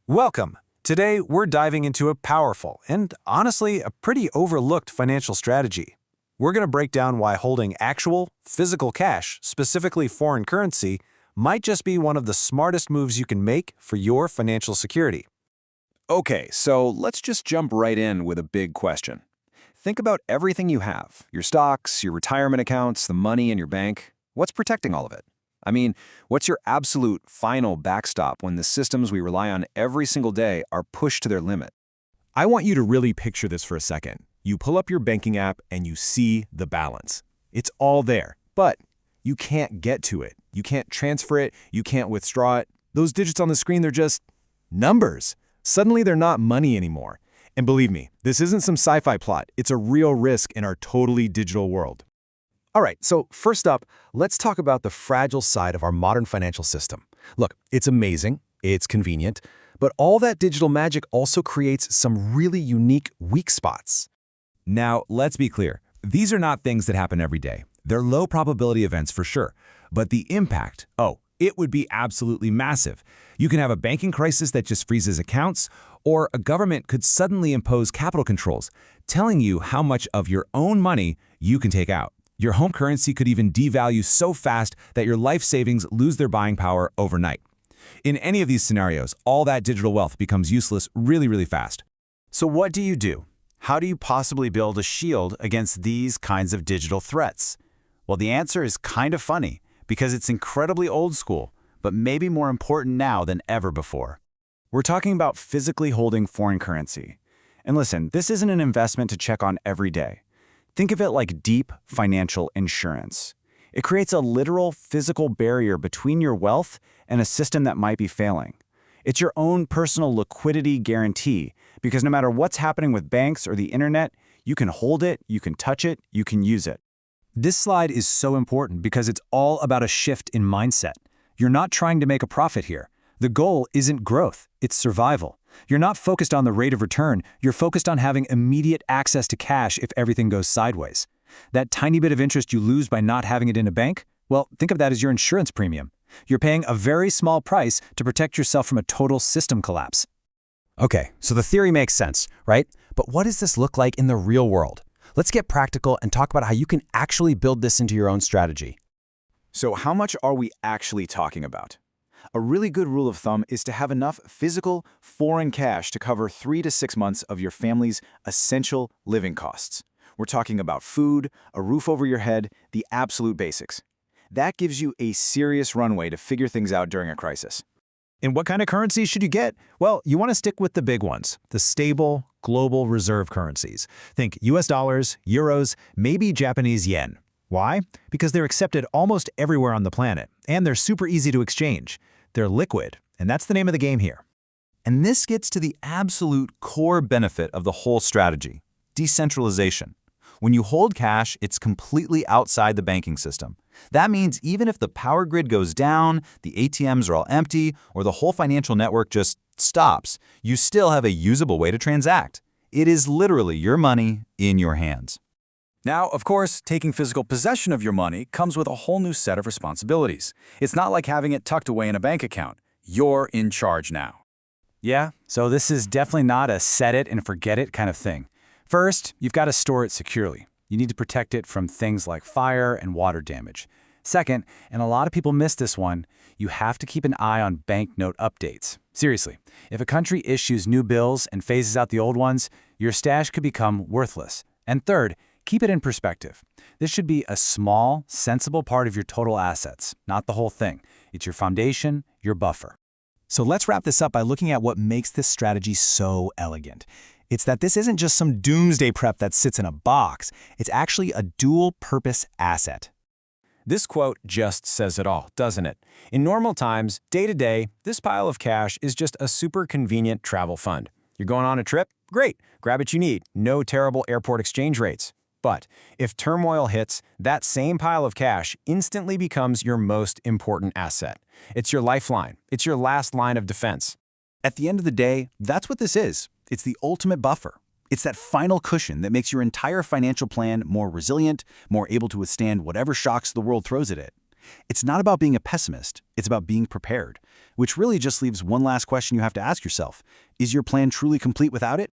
Welcome! Today, we're diving into a powerful and, honestly, a pretty overlooked financial strategy. We're going to break down why holding actual, physical cash, specifically foreign currency, might just be one of the smartest moves you can make for your financial security. Okay, so let's just jump right in with a big question. Think about everything you have, your stocks, your retirement accounts, the money in your bank. What's protecting all of it? I mean, what's your absolute final backstop when the systems we rely on every single day are pushed to their limit? I want you to really picture this for a second. You pull up your banking app and you see the balance. It's all there, but you can't get to it. You can't transfer it. You can't withdraw it. Those digits on the screen, they're just numbers. Suddenly, they're not money anymore. And believe me, this isn't some sci-fi plot. It's a real risk in our totally digital world. All right, so first up, let's talk about the fragile side of our modern financial system. Look, it's amazing, it's convenient, but all that digital magic also creates some really unique weak spots. Now, let's be clear. These are not things that happen every day. They're low probability events for sure. But the impact, it would be absolutely massive. You can have a banking crisis that just freezes accounts, or a government could suddenly impose capital controls, telling you how much of your own money you can take out. Your home currency could even devalue so fast that your life savings lose their buying power overnight. In any of these scenarios, all that digital wealth becomes useless really, really fast. So what do you do? How do you possibly build a shield against these kinds of digital threats? Well, the answer is kind of funny, because it's incredibly old school, but maybe more important now than ever before. We're talking about physically holding foreign currency. And listen, this isn't an investment to check on every day. Think of it like deep financial insurance. It creates a literal physical barrier between your wealth and a system that might be failing. It's your own personal liquidity guarantee, because no matter what's happening with banks or the internet, you can hold it, you can touch it, you can use it. This slide is so important because it's all about a shift in mindset. You're not trying to make a profit here. The goal isn't growth, it's survival. You're not focused on the rate of return, you're focused on having immediate access to cash if everything goes sideways. That tiny bit of interest you lose by not having it in a bank, well, think of that as your insurance premium. You're paying a very small price to protect yourself from a total system collapse. Okay, so the theory makes sense, right? But what does this look like in the real world? Let's get practical and talk about how you can actually build this into your own strategy. So how much are we actually talking about? A really good rule of thumb is to have enough physical, foreign cash to cover 3 to 6 months of your family's essential living costs. We're talking about food, a roof over your head, the absolute basics. That gives you a serious runway to figure things out during a crisis. And what kind of currencies should you get? Well, you want to stick with the big ones, the stable, global reserve currencies. Think US dollars, euros, maybe Japanese yen. Why? Because they're accepted almost everywhere on the planet, and they're super easy to exchange. They're liquid, and that's the name of the game here. And this gets to the absolute core benefit of the whole strategy: decentralization. When you hold cash, it's completely outside the banking system. That means even if the power grid goes down, the ATMs are all empty, or the whole financial network just stops, you still have a usable way to transact. It is literally your money in your hands. Now, of course, taking physical possession of your money comes with a whole new set of responsibilities. It's not like having it tucked away in a bank account. You're in charge now. Yeah, so this is definitely not a set it and forget it kind of thing. First, you've got to store it securely. You need to protect it from things like fire and water damage. Second, and a lot of people miss this one, you have to keep an eye on banknote updates. Seriously, if a country issues new bills and phases out the old ones, your stash could become worthless. And third, keep it in perspective. This should be a small, sensible part of your total assets, not the whole thing. It's your foundation, your buffer. So let's wrap this up by looking at what makes this strategy so elegant. It's that this isn't just some doomsday prep that sits in a box. It's actually a dual-purpose asset. This quote just says it all, doesn't it? In normal times, day to day, this pile of cash is just a super convenient travel fund. You're going on a trip? Great. Grab what you need. No terrible airport exchange rates. But if turmoil hits, that same pile of cash instantly becomes your most important asset. It's your lifeline. It's your last line of defense. At the end of the day, that's what this is. It's the ultimate buffer. It's that final cushion that makes your entire financial plan more resilient, more able to withstand whatever shocks the world throws at it. It's not about being a pessimist, it's about being prepared, which really just leaves one last question you have to ask yourself. Is your plan truly complete without it?